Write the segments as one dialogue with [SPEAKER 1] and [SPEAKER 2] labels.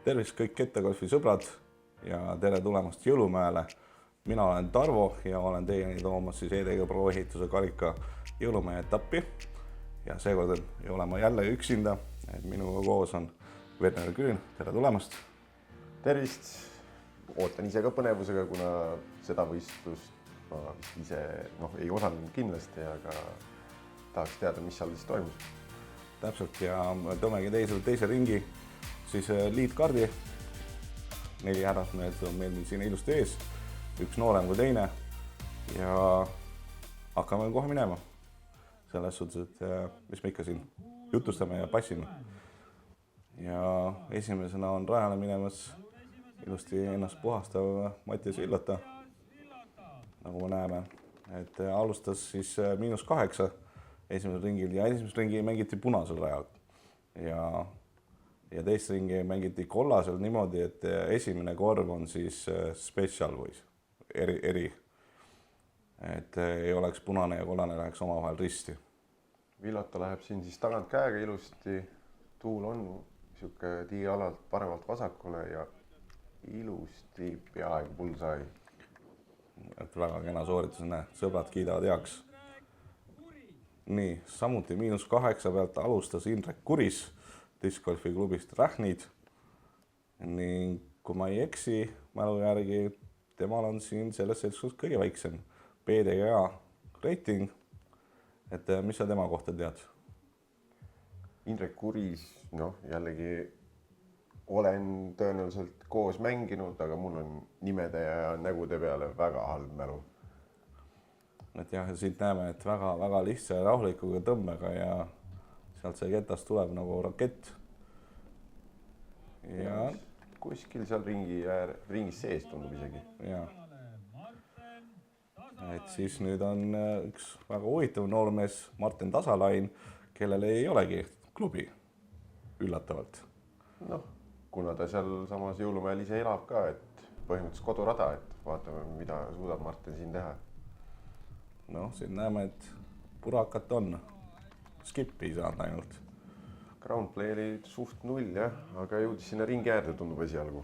[SPEAKER 1] Tervist kõik kettagolfi sõbrad ja tere tulemast Jõulumäele. Mina olen Tarvo ja olen teieni toomas EDG Pro ehituse karika Jõulumäe etappi. Ja seekord ei ole ma jälle üksinda, et minuga koos on Werner Grün. Tere tulemast!
[SPEAKER 2] Tervist! Ootan ise ka põnevusega, kuna seda võistlust ma ise ei osanud kindlasti, aga tahaks teada, mis seal siis toimus.
[SPEAKER 1] Täpselt ja toomegi teise ringi, siis liidkardi. 4 härrasmehed on meil siin ilusti ees, üks noorem kui teine ja hakkame kohe minema. Selles suhtes, et mis me ikka siin jutustame ja passime. Ja esimesena on rajale minemas ilusti ennast puhastav Mattias Villota, nagu me näeme. Et alustas siis -8 esimesel ringil ja esimesel ringi mängiti punasel rajal. Ja teist ringi mängiti kollasel niimoodi, et esimene korv on siis special või eri. Et ei oleks punane ja kollane läheks omavahel risti.
[SPEAKER 2] Villota läheb siin siis tagant käega ilusti. Tuul on niisugune tiialalt paremalt vasakule ja ilusti peaaegu bullseye.
[SPEAKER 1] Et väga kena sooritus, sõbrad kiidavad heaks. Nii, samuti -8 pealt alustas Indrek Kuris discgolfi klubist Rähnid. Ning kui ma ei eksi, mälu järgi temal on siin selles seltskonnas kõige väiksem PDGA reiting. Et mis sa tema kohta tead?
[SPEAKER 2] Indrek Kuris, jällegi olen tõenäoliselt koos mänginud, aga mul on nimede ja nägude peale väga halb mälu.
[SPEAKER 1] Et jah, siit näeme, et väga lihtsa ja rahulikuga tõmbega ja sealt see ketast tuleb nagu rakett. Ja
[SPEAKER 2] kuskil seal ringis sees tundub isegi.
[SPEAKER 1] Ja. Et siis nüüd on üks väga huvitav noormees Martin Tasalain, kellel ei olegi klubi üllatavalt.
[SPEAKER 2] Kuna ta seal samas Jõulumäel ise elab ka, et põhimõtteliselt kodurada, et vaatame, mida suudab Martin siin teha.
[SPEAKER 1] Siin näeme, et purakat on. Skippi ei saanud ainult.
[SPEAKER 2] Groundplay oli suht 0 jah, aga jõudis sinna ringi äärde tundub esialgu.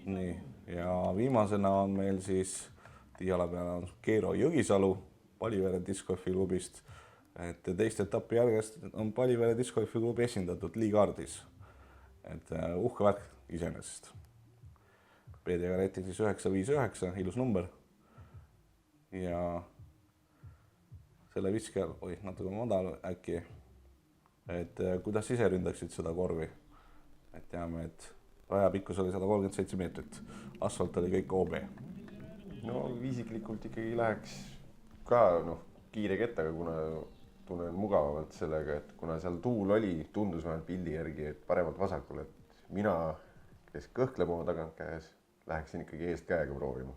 [SPEAKER 1] Nii, ja viimasena on meil siis tiiala peale on Keiro Jõgisalu Palivere discgolfi klubist. Et teist etappi järgest on Palivere discgolfi klubi esindatud liigardis. Et uhke värk iseenesest. PDG reiting siis 959, ilus number. Ja selle viske, natuke madal äkki. Et kuidas ise ründaksid seda korvi? Et teame, et rajapikkus oli 137 meetrit. Asfalt oli kõik OB.
[SPEAKER 2] Viisiklikult ikkagi läheks ka kiire kettaga, kuna tunnen mugavalt sellega, et kuna seal tuul oli, tundus vähemalt pildi järgi, et paremalt vasakule, et mina, kes kõhkleb oma tagant käes, läheksin ikkagi eest käega proovima.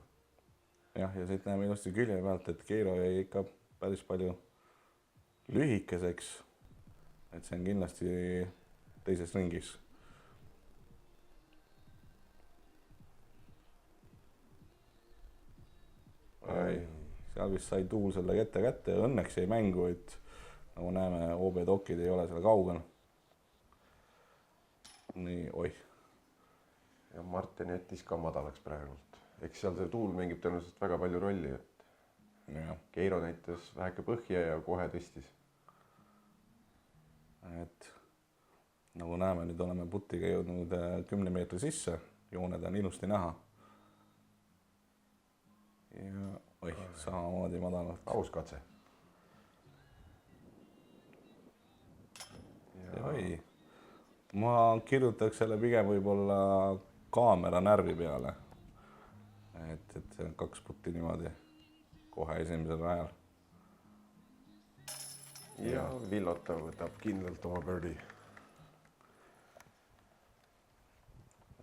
[SPEAKER 2] Jah,
[SPEAKER 1] ja siit näeme ilusti külje pealt, et Keiro jäi ikka päris palju lühikeseks. Et see on kindlasti teises ringis. Seal vist sai tuul selle kätte ja õnneks jäi mängu, et nagu näeme, OB-dokid ei ole seal kaugel. Nii,
[SPEAKER 2] Ja Martin jättis ka madalaks praegult. Eks seal see tuul mängib tõenäoliselt väga palju rolli, et Keiro näitas väheke põhja ja kohe tõstis.
[SPEAKER 1] Et nagu näeme, nüüd oleme putiga jõudnud 10 meetri sisse, jooned on ilusti näha. Ja samamoodi madalalt.
[SPEAKER 2] Aus katse.
[SPEAKER 1] Ma kirjutaks selle pigem võib-olla kaamera närvi peale. Et 2 putti niimoodi kohe esimesel rajal.
[SPEAKER 2] Ja Villota võtab kindlalt oma birdie.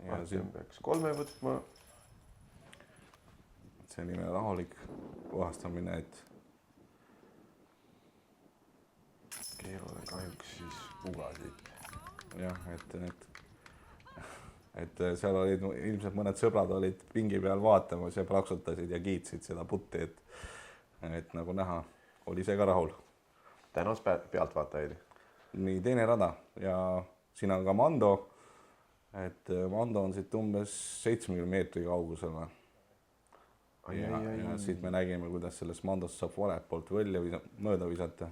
[SPEAKER 2] Ja siin peaks 3 võtma.
[SPEAKER 1] Selline rahulik puhastamine, et
[SPEAKER 2] Keirole kahjuks siis pugasid.
[SPEAKER 1] Jah, et seal olid ilmselt mõned sõbrad olid pingi peal vaatamas ja plaksutasid ja kiitsid seda putti, et nagu näha, oli see ka rahul.
[SPEAKER 2] Tänas pealtvaatajaid.
[SPEAKER 1] Nii, teine rada ja siin on ka Mando et Mando on siit umbes 70 meetri kaugusel. Ja siit me nägime, kuidas sellest Mandost saab valelt poolt mööda visata.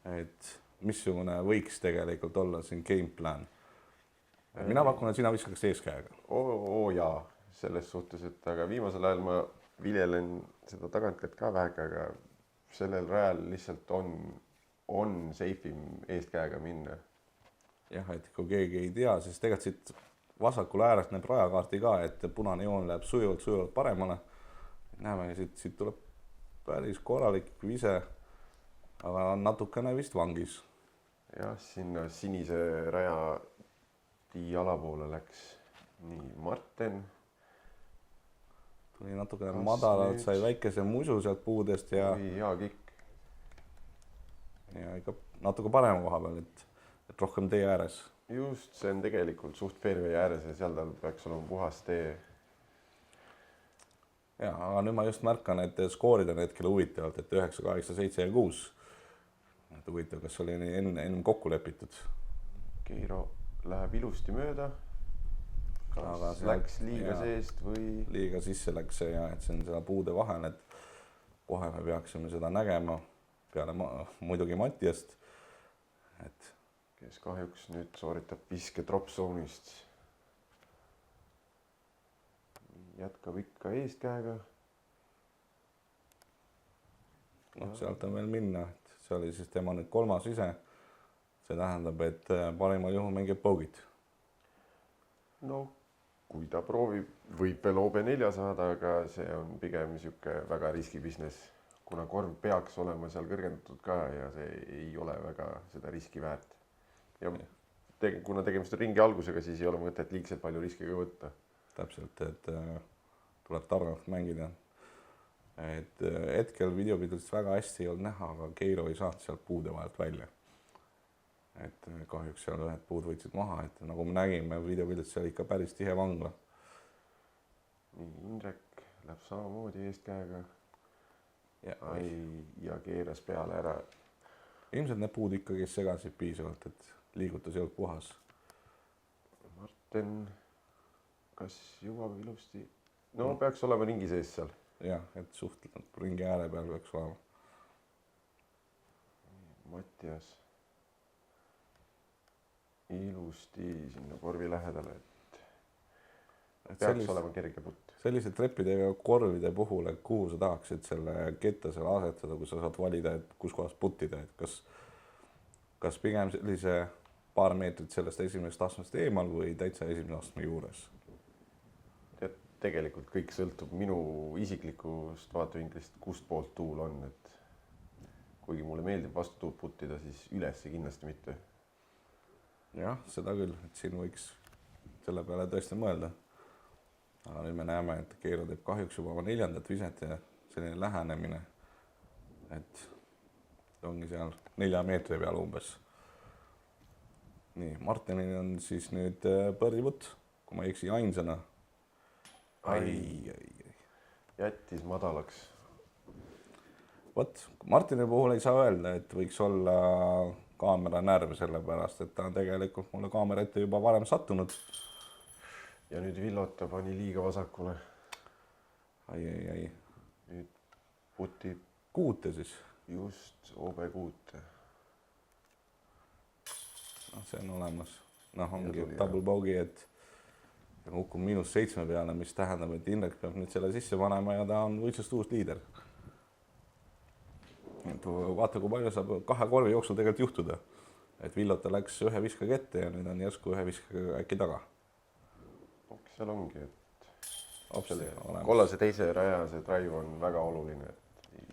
[SPEAKER 1] Et missugune võiks tegelikult olla siin game plan. Mina pakun, et sina viskaks eeskäega.
[SPEAKER 2] Jaa, selles suhtes, et aga viimasel ajal ma viljelen seda tagantkätt ka väheke, aga sellel rajal lihtsalt on seifim eestkäega minna.
[SPEAKER 1] Jah, et kui keegi ei tea, siis tegelikult siit vasakul äärest näeb rajakaarti ka, et punane joon läheb sujuvalt paremale. Näeme, siit tuleb päris korralik vise, aga natukene vist vangis.
[SPEAKER 2] Jah, sinna sinise raja alapoole läks nii Marten.
[SPEAKER 1] Tuli natukene madalalt, sai väikese musu sealt puudest ja
[SPEAKER 2] hea kikk.
[SPEAKER 1] Ja ikka natuke parema koha peal, et rohkem tee ääres.
[SPEAKER 2] Just, see on tegelikult suht fairway ääres ja seal tal peaks olema puhas tee.
[SPEAKER 1] Ja, aga nüüd ma just märkan, et skoorid on hetkel huvitavalt, et 9, 8, 7 ja 6. Et huvitav, kas oli ennem kokku lepitud.
[SPEAKER 2] Keiro läheb ilusti mööda. Kas läks liiga seest või?
[SPEAKER 1] Liiga sisse läks see ja, et see on seda puude vahel, et kohe me peaksime seda nägema peale muidugi Mattiast. Et
[SPEAKER 2] kes kahjuks nüüd sooritab viske drop-zone'ist. Jätkab ikka eestkäega.
[SPEAKER 1] Sealt on veel minna, et see oli siis tema nüüd 3. vise. See tähendab, et parimal juhul mängib bogit.
[SPEAKER 2] No, kui ta proovib, võib veel OB4 saada, aga see on pigem niisugune väga riski business, kuna korv peaks olema seal kõrgendatud ka ja see ei ole väga seda riski väärt. Ja kuna tegemist on ringi algusega, siis ei ole mõtet liigselt palju riskiga võtta.
[SPEAKER 1] Täpselt, et tuleb targalt mängida. Et hetkel videopildist väga hästi ei olnud näha, aga Keiro ei saanud sealt puude vahelt välja. Et kahjuks seal ühed puud võtsid maha, et nagu me nägime videopildist, seal ikka päris tihe vangla.
[SPEAKER 2] Indrek läheb samamoodi eestkäega ja keeras peale ära.
[SPEAKER 1] Ilmselt need puud ikkagi segasid piisavalt, et liigutus ei olnud puhas.
[SPEAKER 2] Marten, kas jõuab ilusti? No peaks olema ringi sees seal.
[SPEAKER 1] Jah, et suht ringi ääre peal peaks olema.
[SPEAKER 2] Mattias ilusti sinna korvi lähedale, et peaks olema kerge putt.
[SPEAKER 1] Sellise treppidega korvide puhul, et kuhu sa tahaksid selle ketta seal asetada, kui sa saad valida, et kus kohas puttida, et kas pigem sellise paar meetrit sellest esimesest astmest eemal või täitsa esimese astme juures?
[SPEAKER 2] Tegelikult kõik sõltub minu isiklikust vaatevinklist, kust poolt tuul on, et kuigi mulle meeldib vastu tuult puttida, siis ülesse kindlasti mitte.
[SPEAKER 1] Jah, seda küll, et siin võiks selle peale tõesti mõelda. Aga nüüd me näeme, et Keiro teeb kahjuks juba 4. viset ja selline lähenemine, et ongi seal 4 meetri peal umbes. Nii, Martinil on siis nüüd põrdiputt, kui ma ei eksi ainsana.
[SPEAKER 2] Jättis madalaks.
[SPEAKER 1] Vot, Martini puhul ei saa öelda, et võiks olla kaamera närv sellepärast, et ta on tegelikult mulle kaamera ette juba varem sattunud.
[SPEAKER 2] Ja nüüd Villota pani liiga vasakule. Nüüd putib.
[SPEAKER 1] 6 siis?
[SPEAKER 2] Just, OB6.
[SPEAKER 1] See on olemas. Ongi double bogey, et hukkub -7 peale, mis tähendab, et Indrek peab nüüd selle sisse panema ja ta on võistlust uus liider. Vaata, kui palju saab 2 korvi jooksul tegelikult juhtuda. Et Villota läks 1 viskaga ette ja nüüd on järsku 1 viskaga äkki taga.
[SPEAKER 2] Seal ongi, et kollase teise raja see drive on väga oluline, et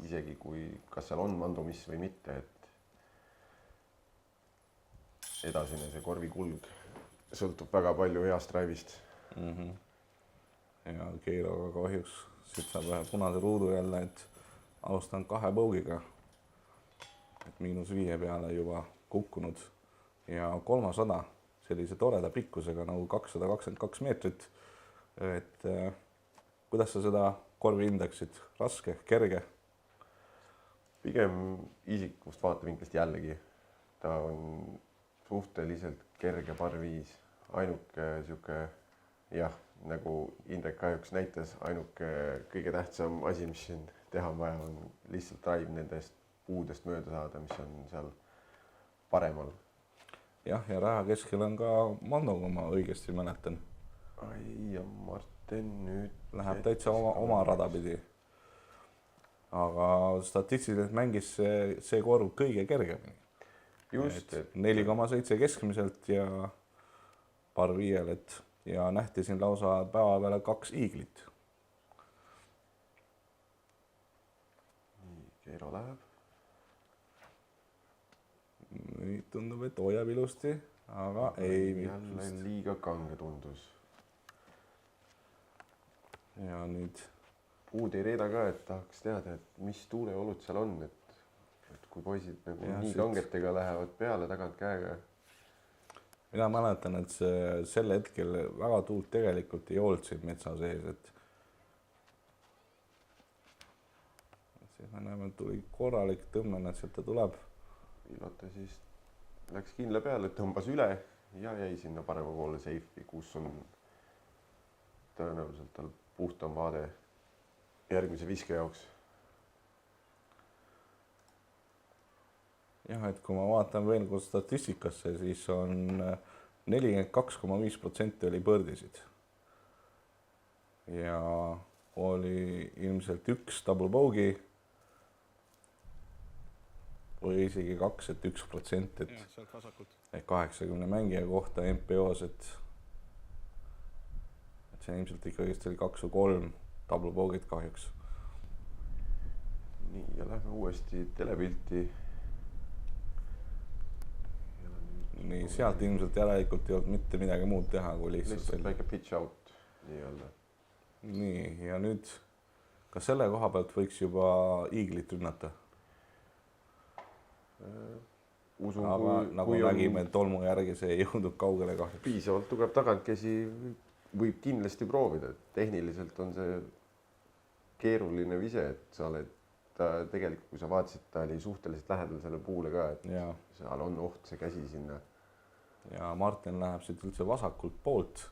[SPEAKER 2] isegi kui kas seal on mandumiss või mitte, et edasine see korvi kulg sõltub väga palju heast drive'ist.
[SPEAKER 1] Ja Keiroga kahjuks siit saab ühe punase ruudu jälle, et alustan 2 bogey'ga, et -5 peale juba kukkunud ja 300 sellise toreda pikkusega nagu 222 meetrit. Et kuidas sa seda korvi hindaksid? Raske, kerge?
[SPEAKER 2] Pigem isikust vaatevinklist jällegi. Ta on suhteliselt kerge par 5, ainuke sihuke jah, nagu Indrek kahjuks näitas, ainuke kõige tähtsam asi, mis siin teha on vaja, on lihtsalt drive nendest puudest mööda saada, mis on seal paremal.
[SPEAKER 1] jah, ja raja keskel on ka Mando, kui ma õigesti mäletan.
[SPEAKER 2] ai ja Martin nüüd
[SPEAKER 1] läheb täitsa oma rada pidi. aga statistiliselt mängis see korv kõige kergemini.
[SPEAKER 2] just, et
[SPEAKER 1] 4,7 keskmiselt ja par viielet ja nähti siin lausa päeva peale 2 iiglit.
[SPEAKER 2] nii, Keero läheb.
[SPEAKER 1] nüüd tundub, et hoiab ilusti, aga ei.
[SPEAKER 2] jälle liiga kange tundus.
[SPEAKER 1] ja nüüd
[SPEAKER 2] puud ei reeda ka, et tahaks teada, et mis tuuleolud seal on, et kui poisid nagu
[SPEAKER 1] Ja,
[SPEAKER 2] nii
[SPEAKER 1] siit-
[SPEAKER 2] kangetega lähevad peale tagant käega.
[SPEAKER 1] mina mäletan, et sel hetkel väga tuult tegelikult ei olnud siin metsa sees, et siis me näeme, et tuli korralik tõmmen, et sealt ta tuleb.
[SPEAKER 2] Ilota siis läks kindla peale, tõmbas üle ja jäi sinna parema poole seifi, kus on tõenäoliselt tal puhtam vaade järgmise viske jaoks.
[SPEAKER 1] jah, et kui ma vaatan veel kord statistikasse, siis on 42,5% oli põrdisid. ja oli ilmselt 1 double bogey või isegi 2, et 1%, et
[SPEAKER 3] sealt vasakult.
[SPEAKER 1] 80 mängija kohta MPO-s, et see ilmselt ikkagist oli 2 või 3 double bogey't kahjuks.
[SPEAKER 2] nii, ja lähme uuesti telepilti.
[SPEAKER 1] nii, sealt ilmselt järelikult ei olnud mitte midagi muud teha, kui
[SPEAKER 2] lihtsalt väike pitch out nii-öelda.
[SPEAKER 1] nii, ja nüüd kas selle koha pealt võiks juba iiglit rünnata?
[SPEAKER 2] usun,
[SPEAKER 1] aga nagu nägime, tolmu järgi see ei jõudnud kaugele kahjuks.
[SPEAKER 2] piisavalt tugev tagantkäsi võib kindlasti proovida, et tehniliselt on see keeruline vise, et sa oled, ta tegelikult, kui sa vaatasid, ta oli suhteliselt lähedal selle puule ka, et
[SPEAKER 1] ja,
[SPEAKER 2] seal on oht see käsi sinna.
[SPEAKER 1] ja Martin läheb siit üldse vasakult poolt.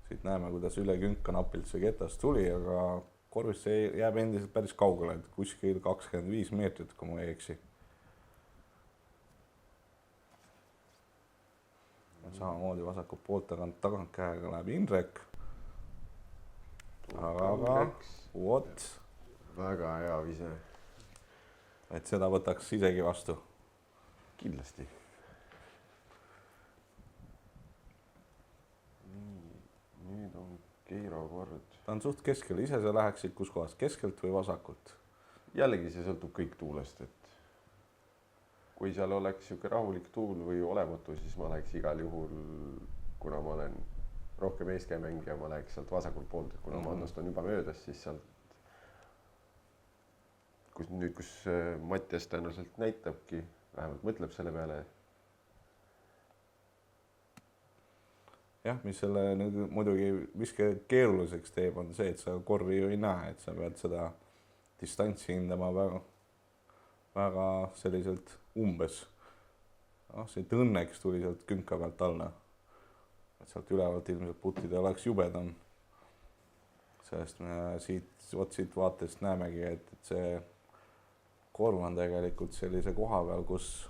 [SPEAKER 1] siit näeme, kuidas üle künka napilt see ketast tuli, aga korvist see jääb endiselt päris kaugele, et kuskil 25 meetrit, kui ma ei eksi. samamoodi vasakult poolt tagant käega läheb Indrek. aga vot,
[SPEAKER 2] väga hea vise.
[SPEAKER 1] et seda võtaks isegi vastu.
[SPEAKER 2] kindlasti. nüüd on Keiro kord.
[SPEAKER 1] ta on suht keskel, ise sa läheksid kus kohast, keskelt või vasakult?
[SPEAKER 2] jällegi see sõltub kõik tuulest, et kui seal oleks niisugune rahulik tuul või olematu, siis ma läheks igal juhul, kuna ma olen rohkem eeskäemängija, ma läheks sealt vasakult poolt, et kuna Mannost on juba möödas, siis sealt, kus Mattias tõenäoliselt näitabki, vähemalt mõtleb selle peale.
[SPEAKER 1] jah, mis selle nüüd muidugi viske keeruliseks teeb, on see, et sa korvi ju ei näe, et sa pead seda distantsi hindama väga selliselt umbes. siit õnneks tuli sealt künka pealt alla. et sealt ülevalt ilmselt putida oleks jubedam. sest me siit vaatest näemegi, et see korv on tegelikult sellise koha peal, kus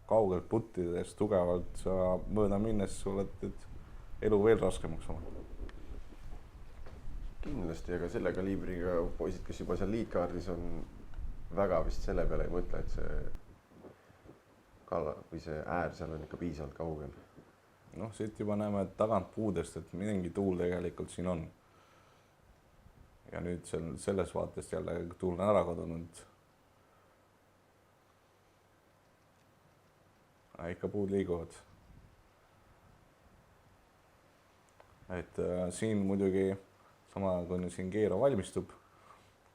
[SPEAKER 1] kaugelt puttides tugevalt sa mööda minnes oled elu veel raskemaks oma.
[SPEAKER 2] kindlasti, aga selle kaliibriga poisid, kes juba seal liidkaardis on, väga vist selle peale ei mõtle, et see kalla või see äär seal on ikka piisavalt kaugel.
[SPEAKER 1] noh, siit juba näeme tagant puudest, et mingi tuul tegelikult siin on. ja nüüd selles vaatest jälle tuul on ära kadunud. ikka puud liiguvad. et siin muidugi sama, kui siin Keero valmistub,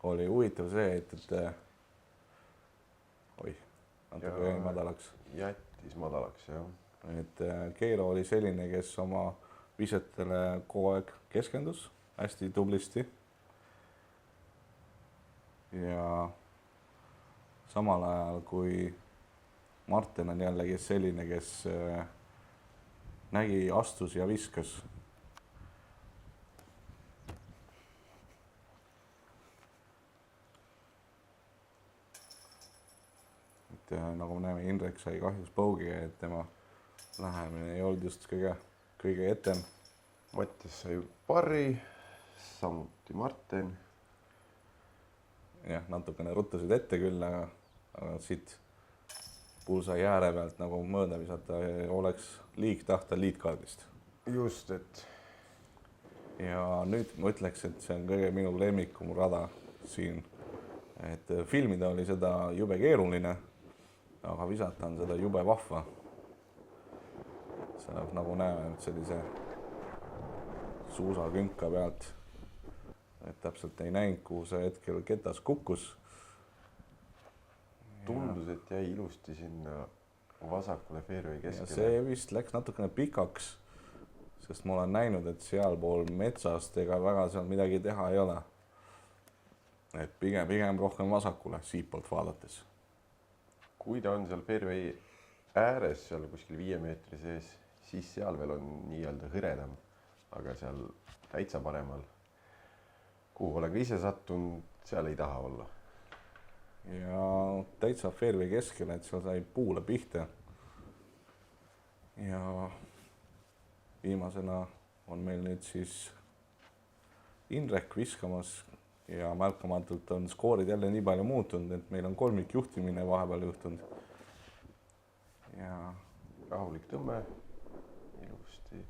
[SPEAKER 1] oli huvitav see, et oih, natuke jäi madalaks.
[SPEAKER 2] jättis madalaks, jah.
[SPEAKER 1] et Keero oli selline, kes oma visetele kogu aeg keskendus hästi tublisti. ja samal ajal kui Martin on jällegi selline, kes nägi, astus ja viskas. et nagu me näeme, Indrek sai kahjuks paugi, et tema lähemine ei olnud just kõige etem.
[SPEAKER 2] Mattias sai parri, samuti Martin.
[SPEAKER 1] jah, natukene ruttasid ette küll, aga siit pulsa jääre pealt nagu mööda visata oleks liig tahta liitkaardist.
[SPEAKER 2] just, et.
[SPEAKER 1] ja nüüd ma ütleks, et see on kõige minu lemmikum rada siin. et filmida oli seda jube keeruline, aga visata on seda jube vahva. saab nagu näeme, et sellise suusakünka pealt, et täpselt ei näinud, kuhu see hetkel ketas kukkus.
[SPEAKER 2] tundus, et jäi ilusti sinna vasakule fairway keskele.
[SPEAKER 1] see vist läks natukene pikaks, sest ma olen näinud, et sealpool metsast ega väga seal midagi teha ei ole. et pigem rohkem vasakule siitpoolt vaadates.
[SPEAKER 2] kui ta on seal fairway ääres seal kuskil 5 meetri sees, siis seal veel on nii-öelda hõredam, aga seal täitsa paremal, kuhu olen ka ise sattunud, seal ei taha olla.
[SPEAKER 1] ja täitsa fairway keskele, et seal sai puule pihta. ja viimasena on meil nüüd siis Indrek viskamas ja märkamatult on skoorid jälle nii palju muutunud, et meil on kolmikjuhtimine vahepeal juhtunud. ja
[SPEAKER 2] rahulik tõmme, ilusti.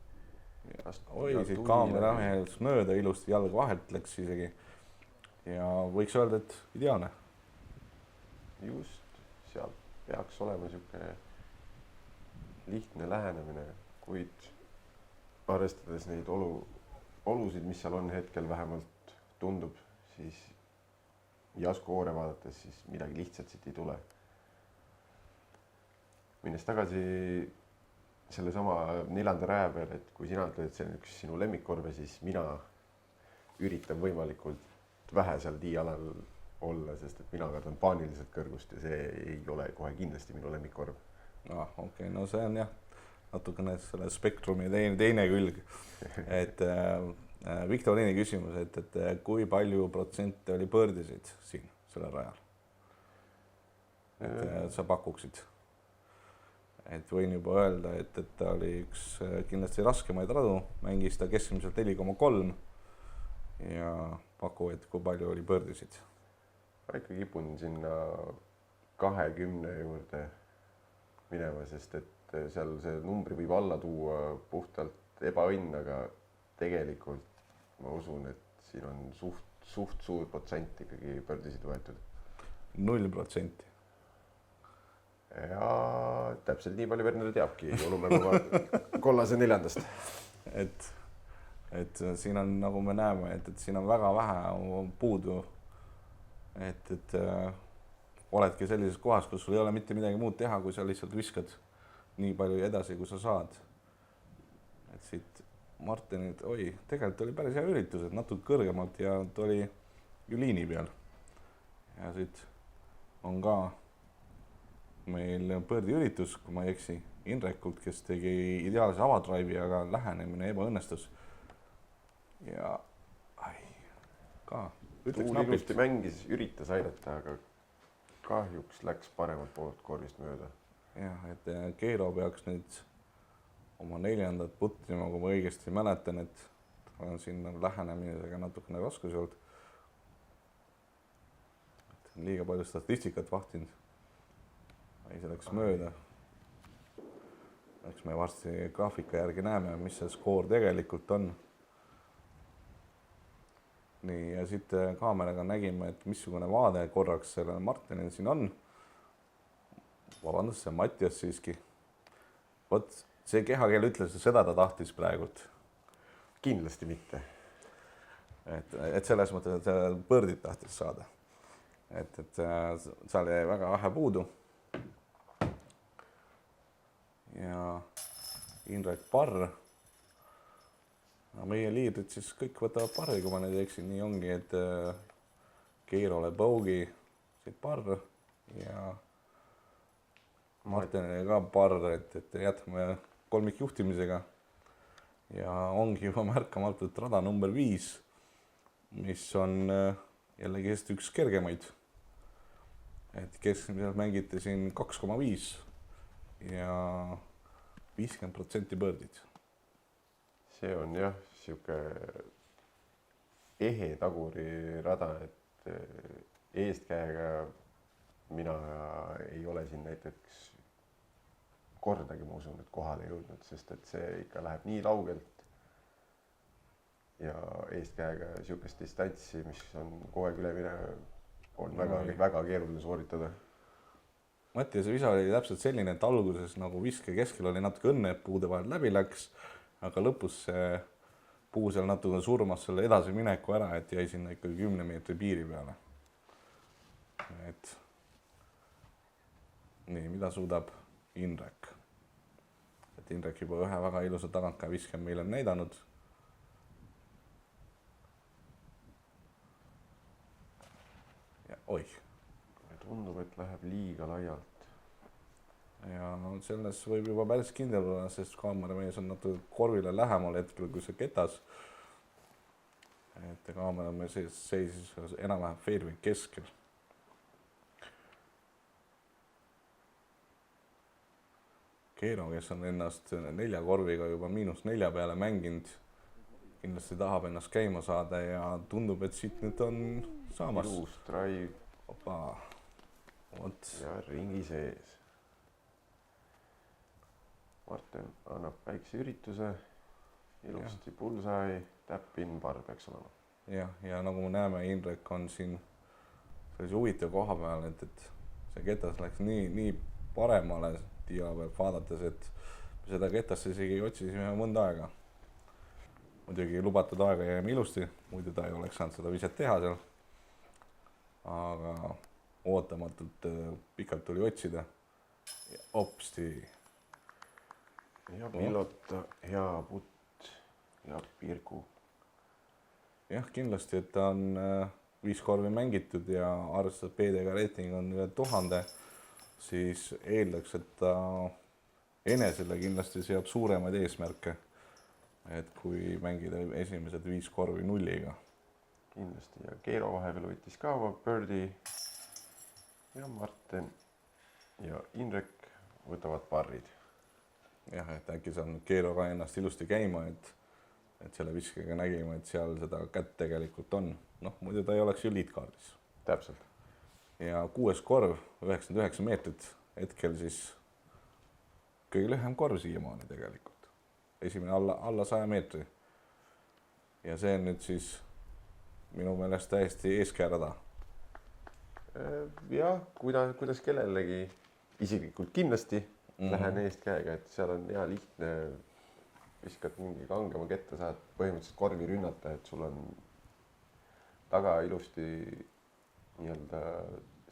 [SPEAKER 1] oi, siit kaamera mehelt mööda ilusti jalg vahelt läks isegi. ja võiks öelda, et ideaalne.
[SPEAKER 2] just, seal peaks olema niisugune lihtne lähenemine, kuid arvestades neid olusid, mis seal on hetkel vähemalt tundub, siis ja skoore vaadates, siis midagi lihtsalt siit ei tule. minnes tagasi sellesama 4. raja peale, et kui sina ütled, et see on üks sinu lemmikkorve, siis mina üritan võimalikult vähe seal tiialal olla, sest et mina kardan paaniliselt kõrgust ja see ei ole kohe kindlasti minu lemmikkorv.
[SPEAKER 1] Okei, no see on jah, natukene selle spektrumi teine külg. et Viktoriini küsimus, et kui palju protsente oli põrdisid siin sellel rajal? et sa pakuksid? et võin juba öelda, et ta oli üks kindlasti raskemaid radu, mängis ta keskmiselt 4,3 ja paku, et kui palju oli põrdisid?
[SPEAKER 2] ma ikka kipun sinna 20 juurde minema, sest et seal see numbri võib alla tuua puhtalt ebaõnn, aga tegelikult ma usun, et siin on suht suur protsent ikkagi põrdisid võetud.
[SPEAKER 1] 0%.
[SPEAKER 2] ja täpselt nii palju Werner teabki jõulumängu kollase 4.
[SPEAKER 1] et siin on, nagu me näeme, et siin on väga vähe puudu. et oledki sellises kohas, kus sul ei ole mitte midagi muud teha, kui sa lihtsalt viskad nii palju edasi, kui sa saad. et siit Martinit, oi, tegelikult oli päris hea üritus, et natuke kõrgemalt ja ta oli ju liini peal. ja siit on ka meil põrdiüritus, kui ma ei eksi, Indrekult, kes tegi ideaalse avadrive'i, aga lähenemine ebaõnnestus. ja ka ütleks
[SPEAKER 2] napilt. Ilusti mängis, üritas aidata, aga kahjuks läks paremalt poolt korvist mööda.
[SPEAKER 1] jah, et Keiro peaks nüüd oma 4. putrima, kui ma õigesti mäletan, et on siin lähenemisega natukene raskusi olnud. liiga palju statistikat vahtinud. ei, see läks mööda. eks me varsti graafika järgi näeme, mis see skoor tegelikult on. nii, ja siit kaameraga nägime, et missugune vaade korraks sellel Martinil siin on. Vabandust, see on Mattias siiski. Vot see kehakeel ütles, seda ta tahtis praegult.
[SPEAKER 2] Kindlasti mitte.
[SPEAKER 1] et selles mõttes, et põrdit tahtis saada. et seal jäi väga vähe puudu. ja Indrek parr. meie liidrid siis kõik võtavad parri, kui ma nüüd eksin, nii ongi, et Keirole bogey, siit parr ja Martinile ka parr, et jätame kolmikjuhtimisega ja ongi juba märkamatult rada number 5, mis on jällegi Eesti üks kergemaid. Et keskmiselt mängiti siin 2,5 ja 50% birdid.
[SPEAKER 2] See on jah, sihuke ehe taguri rada, et eestkäega mina ei ole siin näiteks kordagi, ma usun, et kohale jõudnud, sest et see ikka läheb nii laugelt ja eestkäega sihukest distantsi, mis on kogu aeg üle minev, on väga keeruline sooritada.
[SPEAKER 1] Mattiase visa oli täpselt selline, et alguses nagu viske keskel oli natuke õnne, et puude vahel läbi läks, aga lõpus see puu seal natuke surmas selle edasi mineku ära, et jäi sinna ikkagi 10 meetri piiri peale. Et nii, mida suudab Indrek? Et Indrek juba ühe väga ilusa tagantkäe viske meile on näidanud. Ja oih.
[SPEAKER 2] Tundub, et läheb liiga laialt.
[SPEAKER 1] Ja selles võib juba päris kindel olla, sest kaameramees on natuke korvile lähemal hetkel kui see ketas. Et kaameramees seisis enam-vähem fairway keskel. Keero, kes on ennast 4 korviga juba -4 peale mänginud, kindlasti tahab ennast käima saada ja tundub, et siit nüüd on saamas.
[SPEAKER 2] Ilus drive.
[SPEAKER 1] Opa. Oot.
[SPEAKER 2] Ja ringi sees. Martin annab väikse ürituse, ilusti bullseye, tap-in par peaks olema.
[SPEAKER 1] Ja nagu me näeme, Indrek on siin sellise huvitav koha peal, et see ketas läks nii paremale tiia pealt vaadates, et seda ketasse isegi otsisime mõnda aega. Muidugi lubatud aega jäime ilusti, muidu ta ei oleks saanud seda viset teha seal. Aga ootamatult pikalt tuli otsida ja hopsti.
[SPEAKER 2] Ja Millota, hea putt ja Pirku.
[SPEAKER 1] Jah, kindlasti, et ta on 5 korvi mängitud ja arvestades PDK reiting on üle 1000, siis eeldaks, et ta enesele kindlasti seab suuremaid eesmärke, et kui mängida esimesed 5 korvi 0-ga.
[SPEAKER 2] Kindlasti ja Keero vahepeal võttis ka birdie ja Martin ja Indrek võtavad parrid.
[SPEAKER 1] Jah, et äkki saab nüüd Keero ka ennast ilusti käima, et selle viskega nägime, et seal seda kätt tegelikult on. Noh, muidu ta ei oleks ju liidkaardis.
[SPEAKER 2] Täpselt.
[SPEAKER 1] Ja 6 korv, 99 meetrit, hetkel siis kõige lühem korv siiamaani tegelikult. Esimene alla 100 meetri. Ja see on nüüd siis minu meelest täiesti eeskäärada.
[SPEAKER 2] Jah, kuidas kellelegi isiklikult kindlasti lähen eestkäega, et seal on hea lihtne, viskad mingi kangema ketta, saad põhimõtteliselt korvi rünnata, et sul on taga ilusti nii-öelda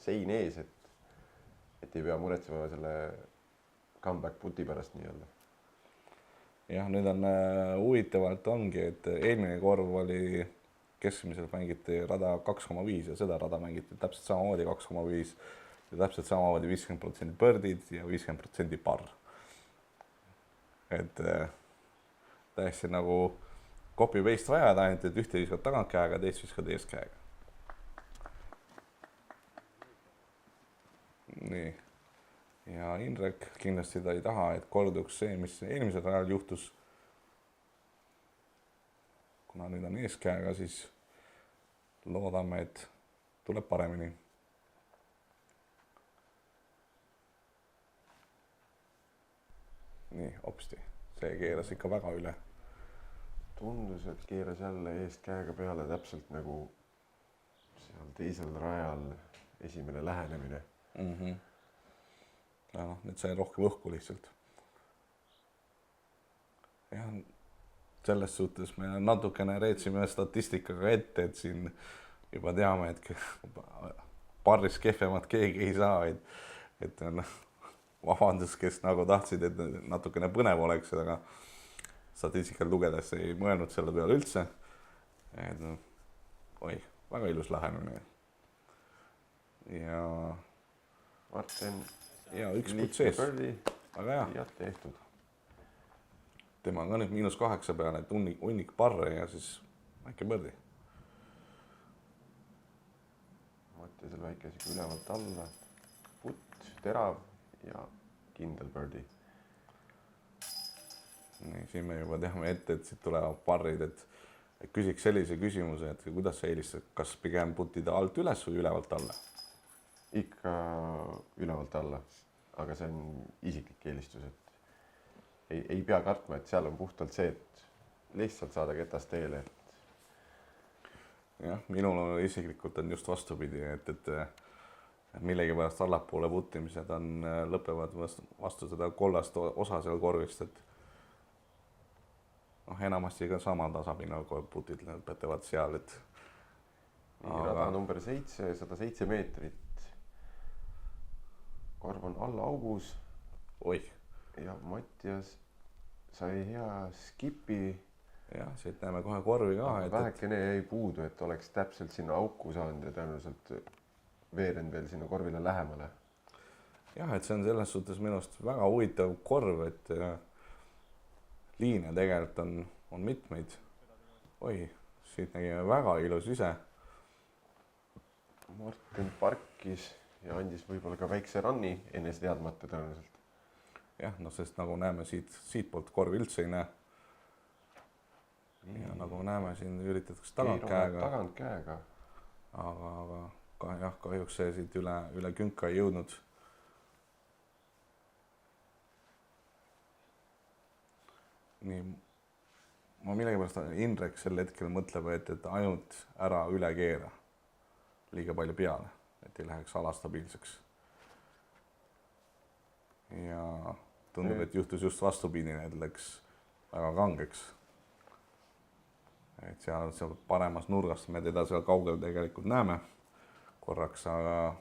[SPEAKER 2] sein ees, et ei pea muretsema selle comeback puti pärast nii-öelda.
[SPEAKER 1] Jah, nüüd on huvitavalt ongi, et eelmine korv oli keskmiselt mängiti rada 2,5 ja seda rada mängiti täpselt samamoodi 2,5 ja täpselt samamoodi 50% birdid ja 50% par. Et täiesti nagu copy-paste vajad ainult, et ühte viskad tagantkäega, teist viskad eeskäega. Nii. Ja Indrek kindlasti ta ei taha, et korduks see, mis eelmisel rajal juhtus. Kuna nüüd on eeskäega, siis loodame, et tuleb paremini. Nii, hopsti. See keeras ikka väga üle.
[SPEAKER 2] Tundus, et keeras jälle eestkäega peale täpselt nagu seal teisel rajal esimene lähenemine.
[SPEAKER 1] Ja noh, nüüd sai rohkem õhku lihtsalt. Ja selles suhtes me natukene reetsime statistikaga ette, et siin juba teame, et parris kehvemat keegi ei saa, et on vabandus, kes nagu tahtsid, et natukene põnev oleks, aga statistikal lugedes ei mõelnud selle peale üldse. Et oi, väga ilus lähenemine. Ja
[SPEAKER 2] Martin,
[SPEAKER 1] üks putt sees.
[SPEAKER 2] Birdie.
[SPEAKER 1] Aga hea.
[SPEAKER 2] Ja tehtud.
[SPEAKER 1] tema on ka nüüd -8 peale, et hunnik parre ja siis väike põrdi.
[SPEAKER 2] Mattiasel väike sihuke ülevalt alla, putt, terav ja kindel birdie.
[SPEAKER 1] nii, siin me juba teame ette, et siit tulevad parrid, et küsiks sellise küsimuse, et kuidas sa eelistad, kas pigem putida alt üles või ülevalt alla?
[SPEAKER 2] Ikka ülevalt alla, aga see on isiklik eelistus, et ei pea kartma, et seal on puhtalt see, et lihtsalt saada ketast teele.
[SPEAKER 1] jah, minul on isiklikult on just vastupidi, et millegipärast allapoole puttimised lõpevad vastu seda kollast osa seal korvist, et enamasti ka sama tasapinnal putid lõpetavad seal, et
[SPEAKER 2] rada number 7, 107 meetrit. korv on alla augus.
[SPEAKER 1] oih.
[SPEAKER 2] ja Mattias sai hea skipi.
[SPEAKER 1] jah, siit näeme kohe korvi ka.
[SPEAKER 2] vähekene jäi puudu, et oleks täpselt sinna auku saanud ja tõenäoliselt veerend veel sinna korvile lähemale.
[SPEAKER 1] jah, et see on selles suhtes minu arust väga huvitav korv, et liine tegelikult on mitmeid. oi, siit nägime väga ilus ise.
[SPEAKER 2] Martin parkis ja andis võib-olla ka väikse run'i ennast teadmata tõenäoliselt.
[SPEAKER 1] jah, no sest nagu näeme siitpoolt korvi üldse ei näe. ja nagu näeme, siin üritatakse tagantkäega. aga kahjuks see siit üle künka ei jõudnud. nii, ma millegipärast Indrek sel hetkel mõtleb, et ainult ära üle keera liiga palju peale, et ei läheks alastabiilseks. ja tundub, et juhtus just vastupidine, et läks väga kangeks. et seal paremas nurgas me teda seal kaugel tegelikult näeme korraks, aga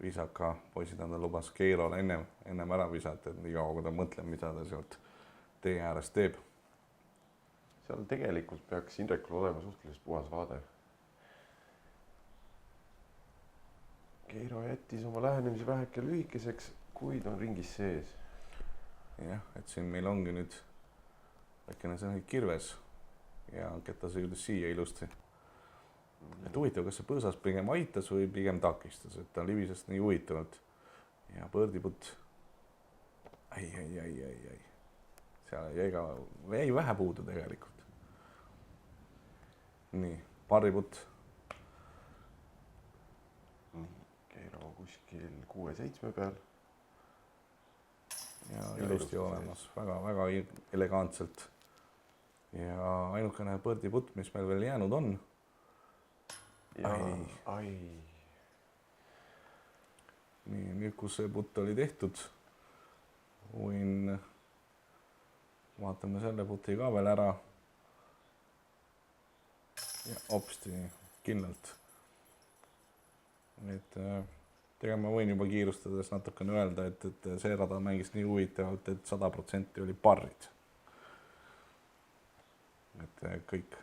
[SPEAKER 1] viisaka poisid on ta lubas Keirole ennem ära visata, et nii kaua kui ta mõtleb, mida ta sealt tee ääres teeb.
[SPEAKER 2] seal tegelikult peaks Indrekul olema suhteliselt puhas vaade. Keiro jättis oma lähenemise väheke lühikeseks, kuid on ringis sees.
[SPEAKER 1] jah, et siin meil ongi nüüd väikene selline kirves ja ketas jõudis siia ilusti. et huvitav, kas see põõsas pigem aitas või pigem takistas, et ta libises nii huvitavalt. ja põrdiputt. ai. seal jäi vähe puudu tegelikult. nii, parriputt.
[SPEAKER 2] nii, Keiro kuskil 6-7 peal.
[SPEAKER 1] ja ilusti olemas, väga elegantselt. ja ainukene põrdiputt, mis meil veel jäänud on.
[SPEAKER 2] ai.
[SPEAKER 1] nii, nüüd kus see putt oli tehtud, vaatame selle puti ka veel ära. ja hopsti, kindlalt. et tegelikult ma võin juba kiirustades natukene öelda, et see rada mängis nii huvitavalt, et 100% oli parrid. et kõik.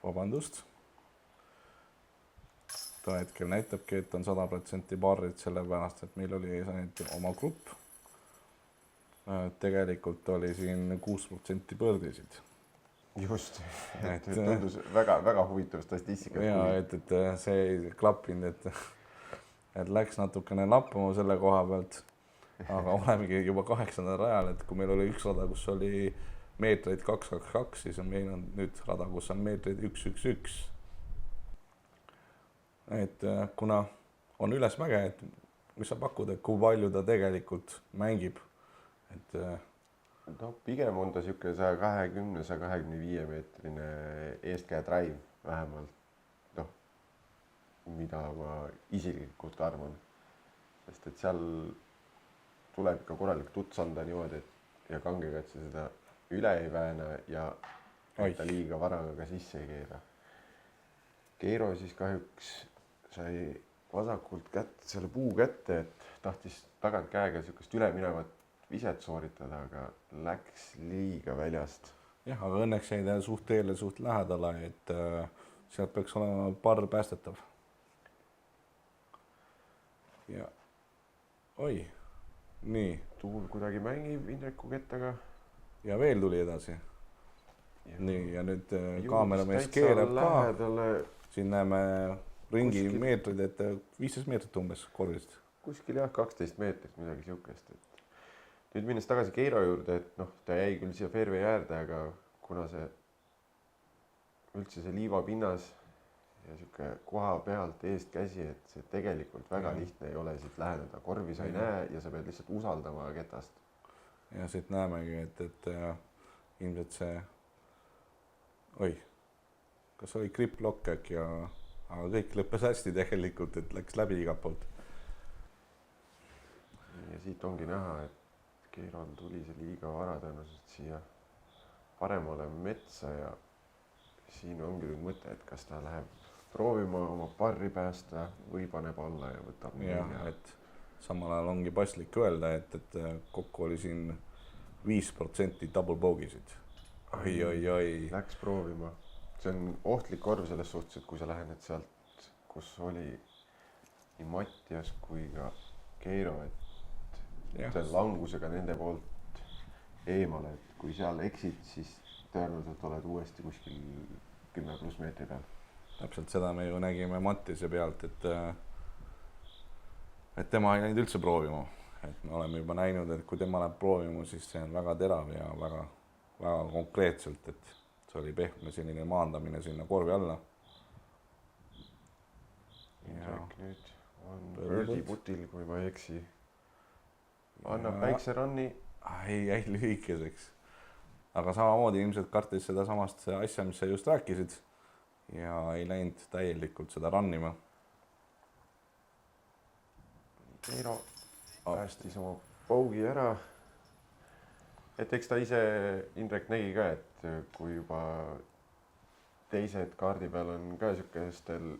[SPEAKER 1] vabandust. ta hetkel näitabki, et on 100% parrid, sellepärast et meil oli oma grupp. tegelikult oli siin 6% põrdisid.
[SPEAKER 2] just, et tundus väga huvitav statistika.
[SPEAKER 1] ja et see ei klappinud, et läks natukene lappama selle koha pealt, aga olemegi juba 8. rajal, et kui meil oli üks rada, kus oli meetreid 2-2-2, siis on meil nüüd rada, kus on meetreid 1-1-1. et kuna on ülesmäge, et mis sa pakud, et kui palju ta tegelikult mängib, et
[SPEAKER 2] no pigem on ta niisugune 120-125 meetrine eestkäe drive vähemalt, noh, mida ma isiklikult arvan, sest et seal tuleb ikka korralik tuts anda niimoodi, et ja kangega, et sa seda üle ei vääna ja ta liiga varaga ka sisse ei keera. Keiro siis kahjuks sai vasakult selle puu kätte, et tahtis tagant käega niisugust üleminevat viset sooritada, aga läks liiga väljast.
[SPEAKER 1] jah, aga õnneks jäi ta suht teele suht lähedale, et sealt peaks olema parr päästetav. ja oi, nii.
[SPEAKER 2] tuul kuidagi mängib Indreku kettaga.
[SPEAKER 1] ja veel tuli edasi. Nii, ja nüüd kaameramees
[SPEAKER 2] täitsa
[SPEAKER 1] keerab
[SPEAKER 2] lähedale.
[SPEAKER 1] ka. Siin näeme ringi
[SPEAKER 2] Kuskil...
[SPEAKER 1] meetrid, et 15 meetrit umbes korvist.
[SPEAKER 2] Kuskil jah, 12 meetrit, midagi siukest. Et... nüüd minnes tagasi Keiro juurde, et noh, ta jäi küll siia fairway äärde, aga kuna see üldse see liivapinnas ja sihuke koha pealt eest käsi, et see tegelikult väga lihtne ei ole siit läheneda. Korvi sa ei näe ja sa pead lihtsalt usaldama ketast.
[SPEAKER 1] Ja siit näemegi, et ilmselt see, kas oli grip-lock äkki, aga kõik lõppes hästi tegelikult, et läks läbi igalt poolt.
[SPEAKER 2] Ja siit ongi näha, et Keirol tuli see liiga vara tõenäoliselt siia paremale metsa ja siin ongi nüüd mõte, et kas ta läheb proovima oma parri päästa või paneb alla ja võtab
[SPEAKER 1] ja, et samal ajal ongi paslik öelda, et kokku oli siin 5% double bogey'sid. Oi.
[SPEAKER 2] Läks proovima. See on ohtlik korv selles suhtes, et kui sa lähened sealt, kus oli nii Mattias kui ka Keiro, et see langusega nende poolt eemale, et kui seal eksid, siis tõenäoliselt oled uuesti kuskil 10+ meetri peal.
[SPEAKER 1] Täpselt seda me ju nägime Mattise pealt, et tema ei läinud üldse proovima. Et me oleme juba näinud, et kui tema läheb proovima, siis see on väga terav ja väga konkreetselt, et see oli pehme selline maandamine sinna korvi alla.
[SPEAKER 2] Nüüd on birdie putil, kui ma ei eksi. Annab väikse ranni.
[SPEAKER 1] Jäi lühikeseks. Aga samamoodi ilmselt kartis seda samast asja, mis sa just rääkisid ja ei läinud täielikult seda rannima.
[SPEAKER 2] Keiro päästis oma bogey ära. Et eks ta ise, Indrek nägi ka, et kui juba teised kaardi peal on ka siukestel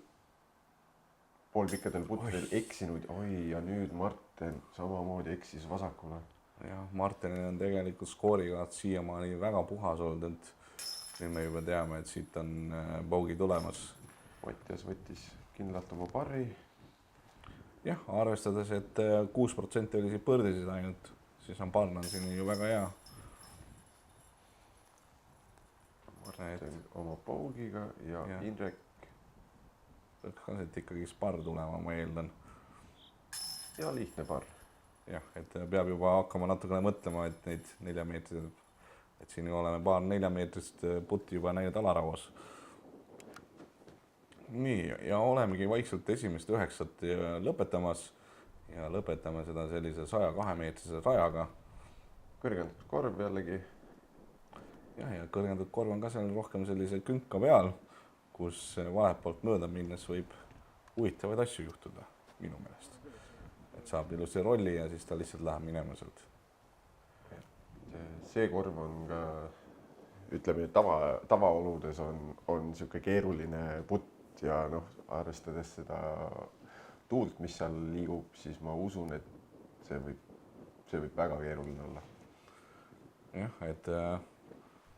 [SPEAKER 2] poolpikkadel puttidel eksinud, ja nüüd Martin samamoodi eksis vasakule.
[SPEAKER 1] Ja Martinil on tegelikult skooriga siiamaani väga puhas olnud, et nüüd me juba teame, et siit on bogey tulemas.
[SPEAKER 2] Mattias võttis kindlalt oma parri.
[SPEAKER 1] Jah, arvestades, et 6% oli siit põrdisid ainult, siis on parn siin ju väga hea.
[SPEAKER 2] Martin oma bogey'ga ja Indrek.
[SPEAKER 1] Peaks ikkagi parr tulema, ma eeldan.
[SPEAKER 2] Ja lihtne parr.
[SPEAKER 1] Jah, et peab juba hakkama natukene mõtlema, et neid 4 meetrit, et siin oleme paar 4 meetrist putti juba näinud alarauas. Nii, ja olemegi vaikselt esimest 9 lõpetamas ja lõpetame seda sellise 102 meetrise rajaga.
[SPEAKER 2] Kõrgendatud korv jällegi.
[SPEAKER 1] Ja kõrgendatud korv on ka seal rohkem sellise künka peal, kus vahet poolt mööda minnes võib huvitavaid asju juhtuda, minu meelest. Et saab ilusti rolli ja siis ta lihtsalt läheb minema sealt.
[SPEAKER 2] See korv on ka, ütleme, tavaoludes on siuke keeruline putt ja arvestades seda tuult, mis seal liigub, siis ma usun, et see võib väga keeruline olla.
[SPEAKER 1] Jah, et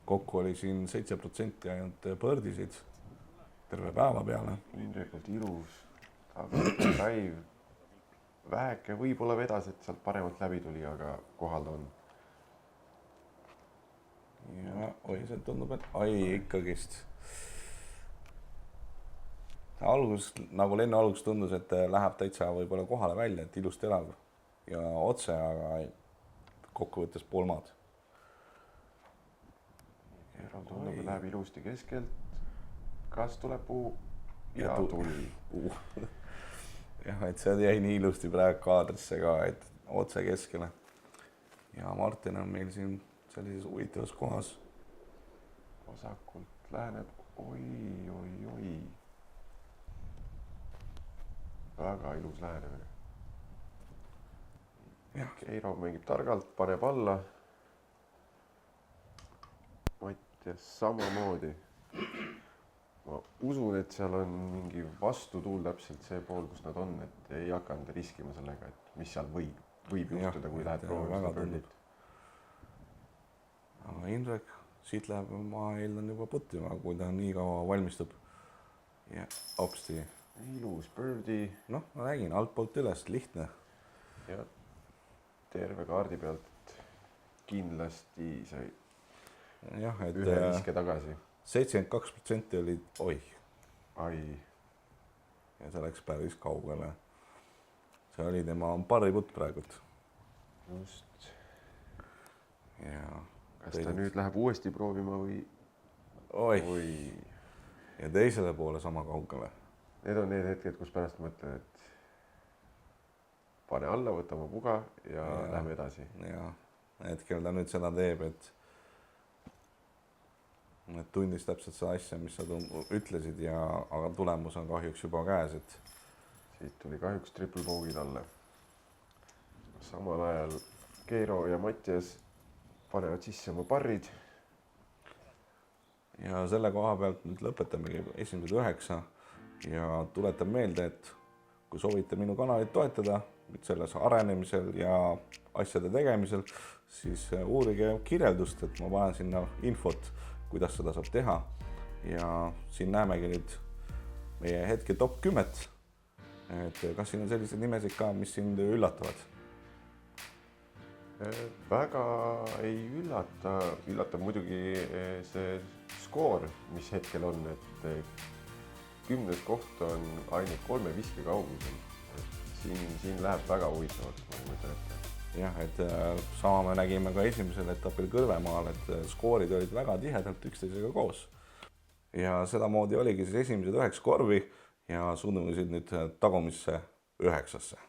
[SPEAKER 1] kokku oli siin 7% ainult põrdisid terve päeva peale.
[SPEAKER 2] Indrekult ilus, drive, väheke võib-olla vedas, et sealt paremalt läbi tuli, aga kohal ta on.
[SPEAKER 1] Ja see tundub, et ikkagist. Nagu lenne alguses tundus, et läheb täitsa võib-olla kohale välja, et ilusti elab ja otse, aga kokkuvõttes poolmaad.
[SPEAKER 2] Keiro tundub, läheb ilusti keskelt. Kas tuleb puu? Ja tuli.
[SPEAKER 1] Jah, et see jäi nii ilusti praegu kaadrisse ka, et otse keskele. Ja Martin on meil siin sellises huvitavas kohas.
[SPEAKER 2] Vasakult läheneb. Oi. Väga ilus lähenemine. Keiro mängib targalt, paneb alla. Mattias samamoodi. Ma usun, et seal on mingi vastutuul täpselt see pool, kus nad on, et ei hakanud riskima sellega, et mis seal võib juhtuda, kui lähed proovima birdit.
[SPEAKER 1] Aga Indrek, siit läheb, ma eeldan juba puttima, kui ta nii kaua valmistub. Ja hopsti.
[SPEAKER 2] Ilus birdie.
[SPEAKER 1] Ma räägin, altpoolt üles, lihtne.
[SPEAKER 2] terve kaardi pealt kindlasti sai
[SPEAKER 1] jah, et
[SPEAKER 2] ühe viske tagasi.
[SPEAKER 1] 72% olid oih.
[SPEAKER 2] Ai.
[SPEAKER 1] Ja see läks päris kaugele. See oli tema pariputt praegult.
[SPEAKER 2] Just.
[SPEAKER 1] Ja
[SPEAKER 2] kas ta nüüd läheb uuesti proovima või?
[SPEAKER 1] Oi. Ja teisele poole sama kaugele.
[SPEAKER 2] Need on need hetked, kus pärast mõtlen, et pane alla, võta oma puga ja lähme edasi.
[SPEAKER 1] Ja hetkel ta nüüd seda teeb, et tundis täpselt seda asja, mis sa ütlesid, aga tulemus on kahjuks juba käes. Et
[SPEAKER 2] siit tuli kahjuks triple bogey talle. Samal ajal Keiro ja Mattias panevad sisse oma parrid.
[SPEAKER 1] Ja selle koha pealt nüüd lõpetamegi esimesed 9 ja tuletan meelde, et kui soovite minu kanalit toetada selles arenemisel ja asjade tegemisel, siis uurige kirjeldust, et ma panen sinna infot, kuidas seda saab teha. Ja siin näemegi nüüd meie hetke top 10. Et kas siin on sellised nimesid ka, mis sind üllatavad?
[SPEAKER 2] Väga ei üllatab muidugi see skoor, mis hetkel on, et 10. koht on ainult 3 viske kaugusel. Siin läheb väga huvitavaks, ma mõtlen ette.
[SPEAKER 1] Jah, et sama me nägime ka esimesel etapil Kõrvemaal, et skoorid olid väga tihedalt üksteisega koos. Ja sedamoodi oligi siis esimesed 9 korvi ja suundume nüüd tagumisse 9-sse.